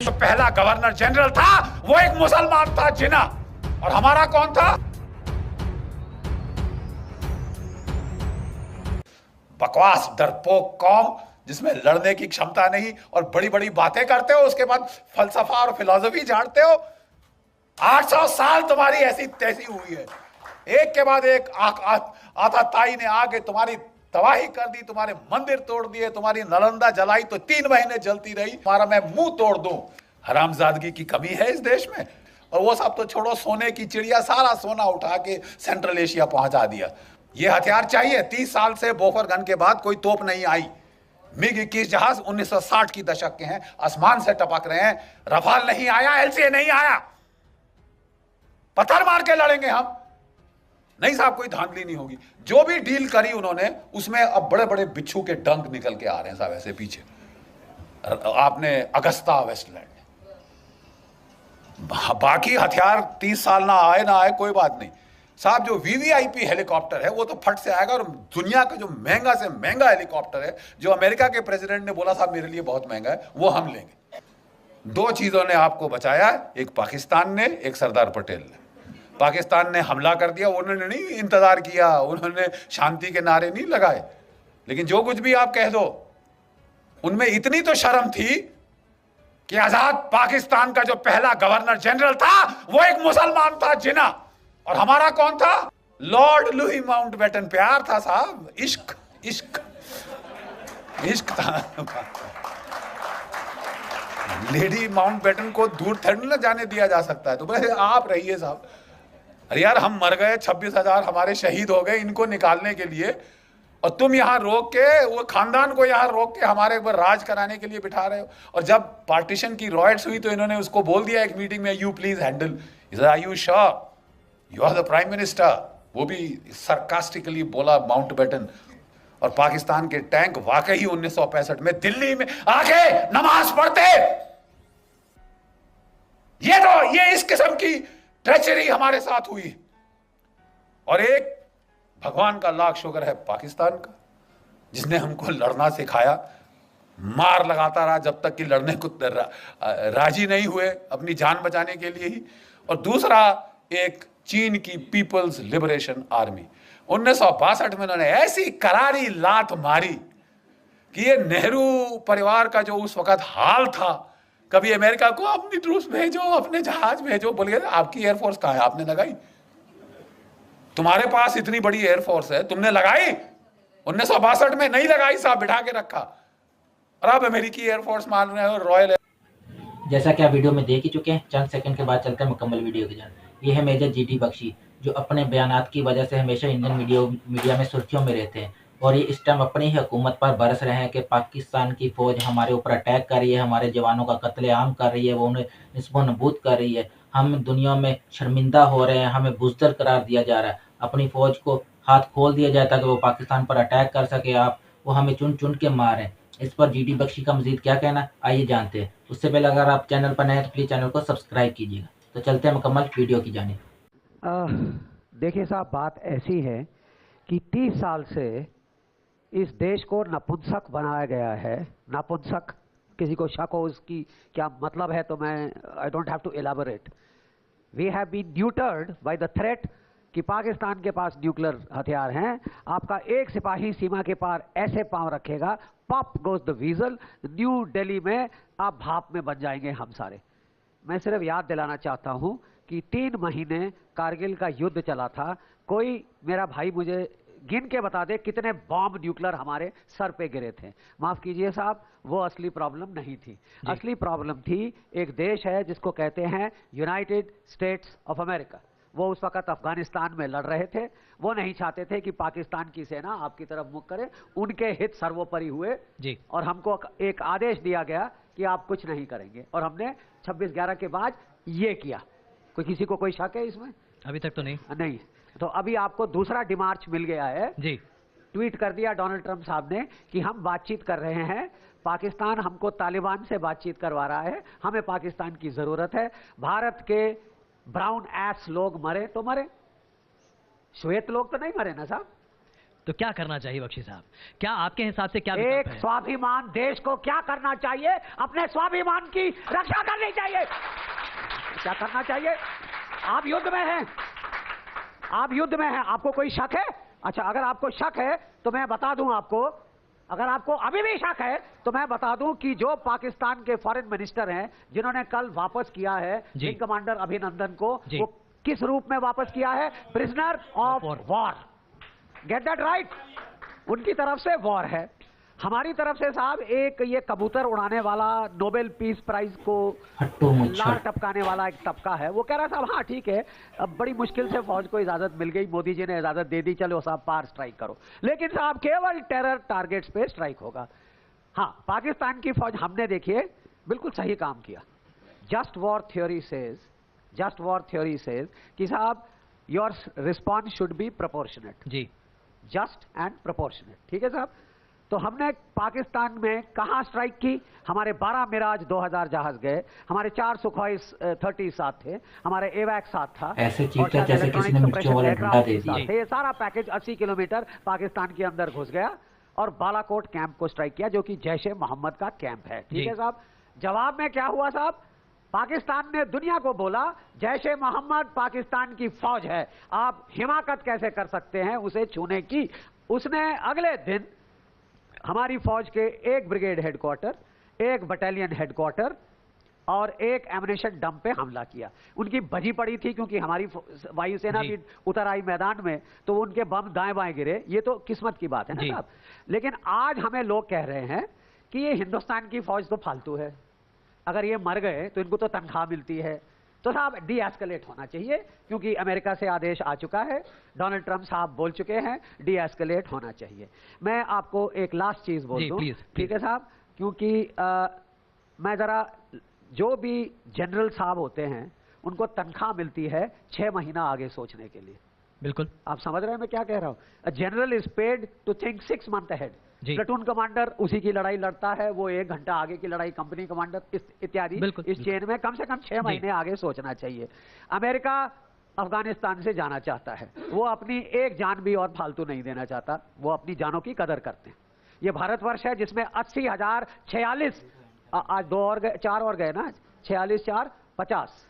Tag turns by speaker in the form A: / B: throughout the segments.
A: जो पहला governor general था वो एक मुसलमान था, जिना। और हमारा कौन था? बकवास डरपोक कौम जिसमें लड़ने की क्षमता नहीं और बड़ी बड़ी बातें करते हो, उसके बाद फलसफा और फिलॉसफी झाड़ते हो। 800 साल तुम्हारी ऐसी तैसी हुई है, एक के बाद एक आताताई ने आके तुम्हारी तबाही कर दी, तुम्हारे मंदिर तोड़ दिए, तुम्हारी नालंदा जलाई तो 3 महीने जलती रही, तुम्हारा मैं मुंह तोड़ दूं। हरामजादगी की कमी है इस देश में। और वो सब तो छोड़ो, सोने की चिड़िया सारा सोना उठा के सेंट्रल एशिया पहुंचा दिया। ये हथियार चाहिए। 30 साल से बोफर गन के बाद कोई तोप नहीं आई। मिग 21 जहाज 1960 की दशक के हैं, आसमान से टपक रहे हैं। रफाल नहीं आया, एलसीए नहीं आया, पत्थर मार के लड़ेंगे हम। नहीं साहब, कोई धांधली नहीं होगी। जो भी डील करी उन्होंने, उसमें अब बड़े बड़े बिच्छू के डंक निकल के आ रहे हैं साहब ऐसे पीछे। आपने अगस्ता वेस्टलैंड, बाकी हथियार 30 साल ना आए कोई बात नहीं साहब। जो वीवीआईपी हेलीकॉप्टर है वो तो फट से आएगा। और दुनिया का जो महंगा से महंगा हेलीकॉप्टर है, जो अमेरिका के प्रेसिडेंट ने बोला साहब मेरे लिए बहुत महंगा है, वो हम लेंगे। 2 चीजों ने आपको बचाया, एक पाकिस्तान ने, एक सरदार पटेल ने। पाकिस्तान ने हमला कर दिया, उन्होंने नहीं इंतजार किया, उन्होंने शांति के नारे नहीं लगाए। लेकिन जो कुछ भी आप कह दो, उनमें इतनी तो शर्म थी कि आजाद पाकिस्तान का जो पहला गवर्नर जनरल था वो एक मुसलमान था, जिना। और हमारा कौन था? Lord Louis Mountbatten. प्यार था साहब, इश्क इश्क इश्क था। लेडी माउंटबेटन को दूर थोड़ी ना जाने दिया जा सकता है। तो बस आप रहिए साहब। अरे यार, हम मर गए, 26,000 हमारे शहीद हो गए इनको निकालने के लिए, और तुम यहां रोक के, वो खानदान को यहां रोक के हमारे ऊपर राज कराने के लिए बिठा रहे हो। और जब पार्टीशन की रॉयट्स हुई तो इन्होंने उसको बोल दिया एक मीटिंग में, you please handle. Are you sure you are the prime minister? वो भी सरकास्टिकली बोला माउंटबेटन। और पाकिस्तान के टैंक वाकई 1965 में दिल्ली में आके नमाज पढ़ते। ये इस किस्म की ट्रेचरी हमारे साथ हुई। और एक भगवान का लाख शुक्र है पाकिस्तान का, जिसने हमको लड़ना सिखाया, मार लगाता रहा जब तक कि लड़ने को राजी नहीं हुए अपनी जान बचाने के लिए ही। और दूसरा, एक चीन की पीपल्स लिबरेशन आर्मी। 1962 में उन्होंने ऐसी करारी लात मारी कि ये नेहरू परिवार का जो उस वक्त हाल था, कभी अमेरिका को अपनी ट्रूप्स भेजो, अपने जहाज भेजो, बोल गए आपकी एयरफोर्स कहां है? आपने लगाई? तुम्हारे पास इतनी बड़ी एयरफोर्स है, तुमने लगाई? 1962 में नहीं लगाई साहब, बिठा के रखा। और अब अमेरिकी एयरफोर्स मान रहे हो रॉयल।
B: जैसा कि आप वीडियो में देख ही चुके हैं, चंद सेकंड के बाद चलते हैं मुकम्मल वीडियो की जान। ये है मेजर जीडी बख्शी, जो अपने बयानात की वजह से हमेशा इंडियन मीडिया में सुर्खियों में रहते हैं। और ये इस टाइम अपनी ही हुकूमत पर बरस रहे हैं कि पाकिस्तान की फ़ौज हमारे ऊपर अटैक कर रही है, हमारे जवानों का कत्लेआम कर रही है, वो उन्हें निस्बो-नबूद कर रही है। हम दुनिया में शर्मिंदा हो रहे हैं, हमें बुज़दिल करार दिया जा रहा है। अपनी फ़ौज को हाथ खोल दिया जाए ताकि वो पाकिस्तान पर अटैक कर सके। वो हमें चुन के मारें। इस पर जीडी बख्शी का मज़ीद क्या कहना, आइए जानते हैं। उससे पहले अगर आप चैनल पर नए हैं तो प्लीज़ चैनल को सब्सक्राइब कीजिएगा। तो चलते हैं मुकम्मल वीडियो की जानिब।
C: देखिए साहब, बात ऐसी है कि 30 साल से इस देश को नपुंसक बनाया गया है। नपुंसक, किसी को शक हो उसकी क्या मतलब है तो मैं I don't have to elaborate. We have been deterred by the threat कि पाकिस्तान के पास न्यूक्लियर हथियार हैं। आपका एक सिपाही सीमा के पार ऐसे पांव रखेगा, pop goes the वीजल, new Delhi में आप भाप में बन जाएंगे हम सारे। मैं सिर्फ याद दिलाना चाहता हूं कि 3 महीने कारगिल का युद्ध चला था। कोई मेरा भाई मुझे गिन के बता दे कितने बॉम्ब न्यूक्लियर हमारे सर पे गिरे थे। माफ कीजिए साहब, वो असली प्रॉब्लम नहीं थी। असली प्रॉब्लम थी, एक देश है जिसको कहते हैं यूनाइटेड स्टेट्स ऑफ अमेरिका। वो उस वक्त अफगानिस्तान में लड़ रहे थे। वो नहीं चाहते थे कि पाकिस्तान की सेना आपकी तरफ मुख करे। उनके हित सर्वोपरि हुए जी। और हमको एक आदेश दिया गया कि आप कुछ नहीं करेंगे, और हमने 26/11 के बाद ये किया। किसी को कोई शक है इसमें?
D: अभी तक तो नहीं।
C: तो अभी आपको दूसरा डिमार्च मिल गया है जी। ट्वीट कर दिया डोनाल्ड ट्रंप साहब ने कि हम बातचीत कर रहे हैं, पाकिस्तान हमको तालिबान से बातचीत करवा रहा है, हमें पाकिस्तान की जरूरत है। भारत के ब्राउन एस लोग मरे तो मरे, श्वेत लोग तो नहीं मरे ना साहब।
D: तो क्या करना चाहिए बख्शी साहब? क्या आपके हिसाब से क्या
C: एक
D: विकल्प है?
C: स्वाभिमान देश को क्या करना चाहिए? अपने स्वाभिमान की रक्षा करनी चाहिए। क्या करना चाहिए? आप युद्ध में हैं, आप युद्ध में हैं, आपको कोई शक है? अच्छा, अगर आपको शक है तो मैं बता दूं आपको, अगर आपको अभी भी शक है तो मैं बता दूं कि जो पाकिस्तान के फॉरेन मिनिस्टर हैं जिन्होंने कल वापस किया है विंग कमांडर अभिनंदन को, वो किस रूप में वापस किया है? Prisoner of war. Get that right? उनकी तरफ से वॉर है, हमारी तरफ से साहब एक ये कबूतर उड़ाने वाला, नोबेल पीस प्राइज को लार टपकाने वाला एक तबका है, वो कह रहा साहब हाँ ठीक है, अब बड़ी मुश्किल से फौज को इजाजत मिल गई, मोदी जी ने इजाजत दे दी, चलो साहब पार स्ट्राइक करो, लेकिन साहब केवल टेरर टारगेट्स पे स्ट्राइक होगा। हाँ, पाकिस्तान की फौज हमने देखिए बिल्कुल सही काम किया। जस्ट वॉर थ्योरी सेज कि साहब your response should be proportionate, जी, जस्ट एंड प्रोपोर्शनेट, ठीक है साहब। तो हमने पाकिस्तान में कहां स्ट्राइक की? हमारे 12 मिराज 2000 जहाज गए, हमारे 4 सुखोई 30 साथ थे, हमारे एवैक साथ था,
B: ऐसे चीखता जैसे किसी ने मिर्चों वाला डंडा दे दिया।
C: ये सारा पैकेज 80 किलोमीटर पाकिस्तान के अंदर घुस गया और बालाकोट कैंप को स्ट्राइक किया, जो कि जैश ए मोहम्मद का कैंप है, ठीक है साहब। जवाब में क्या हुआ साहब? पाकिस्तान ने दुनिया को बोला जैश ए मोहम्मद पाकिस्तान की फौज है, आप हिमाकत कैसे कर सकते हैं उसे छूने की। उसने अगले दिन हमारी फौज के एक ब्रिगेड हेडक्वार्टर, एक बटालियन हेडक्वार्टर और एक एमिनेशन डंप पे हमला किया। उनकी बजी पड़ी थी क्योंकि हमारी वायुसेना भी उतर आई मैदान में, तो उनके बम दाएं बाएं गिरे। ये तो किस्मत की बात है ना साहब। लेकिन आज हमें लोग कह रहे हैं कि ये हिंदुस्तान की फौज तो फालतू है, अगर ये मर गए तो इनको तो तनख्वाह मिलती है। तो साहब डी एस्केलेट होना चाहिए, क्योंकि अमेरिका से आदेश आ चुका है, डोनाल्ड ट्रंप साहब बोल चुके हैं, डी एस्केलेट होना चाहिए। मैं आपको एक लास्ट चीज बोल दूं, ठीक है साहब, क्योंकि मैं जरा, जो भी जनरल साहब होते हैं उनको तनख्वाह मिलती है 6 महीना आगे सोचने के लिए। बिल्कुल, आप समझ रहे हैं मैं क्या कह रहा हूं? General is paid to think 6 month ahead. Platoon commander उसी की लड़ाई लड़ता है, वो 1 घंटा आगे की लड़ाई, कंपनी कमांडर इत्यादि, इस चेन में कम से कम 6 महीने आगे सोचना चाहिए। अमेरिका अफगानिस्तान से जाना चाहता है, वो अपनी एक जान भी और फालतू नहीं देना चाहता, वो अपनी जानों की कदर करते हैं। ये भारतवर्ष है जिसमें 80,046, आज 2 और गए, 4 और गए ना, 46 4 50,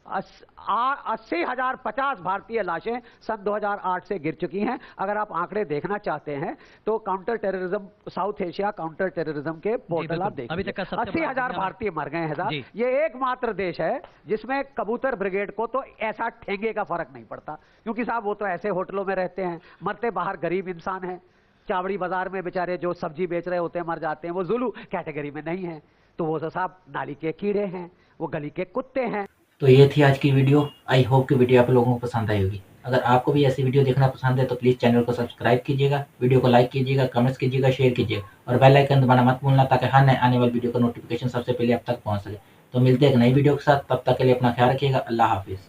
C: 80,050 भारतीय लाशें सन 2008 से गिर चुकी हैं। अगर आप आंकड़े देखना चाहते हैं तो counter terrorism, south Asia counter terrorism के पोर्टल आप देखिए, 80,000 भारतीय मर गए हैं साहब। ये एकमात्र देश है जिसमें कबूतर ब्रिगेड को तो ऐसा ठेंगे का फर्क नहीं पड़ता, क्योंकि साहब वो तो ऐसे होटलों में रहते हैं, मरते बाहर गरीब इंसान हैं, चावड़ी बाजार में बेचारे जो सब्जी बेच रहे होते हैं मर जाते हैं, वो जुलू कैटेगरी में नहीं है, तो वो तो साहब नाली के कीड़े हैं, वो गली के कुत्ते हैं।
B: तो ये थी आज की वीडियो। आई होप कि वीडियो आप लोगों को पसंद आई होगी। अगर आपको भी ऐसी वीडियो देखना पसंद है तो प्लीज़ चैनल को सब्सक्राइब कीजिएगा, वीडियो को लाइक कीजिएगा, कमेंट्स कीजिएगा, शेयर कीजिएगा और बेल आइकन दबाना मत भूलना, ताकि हर नए आने वाली वीडियो का नोटिफिकेशन सबसे पहले आप तक पहुंच सके। तो मिलते हैं एक नई वीडियो के साथ, तब तक के लिए अपना ख्याल रखिएगा। अल्लाह हाफिज़।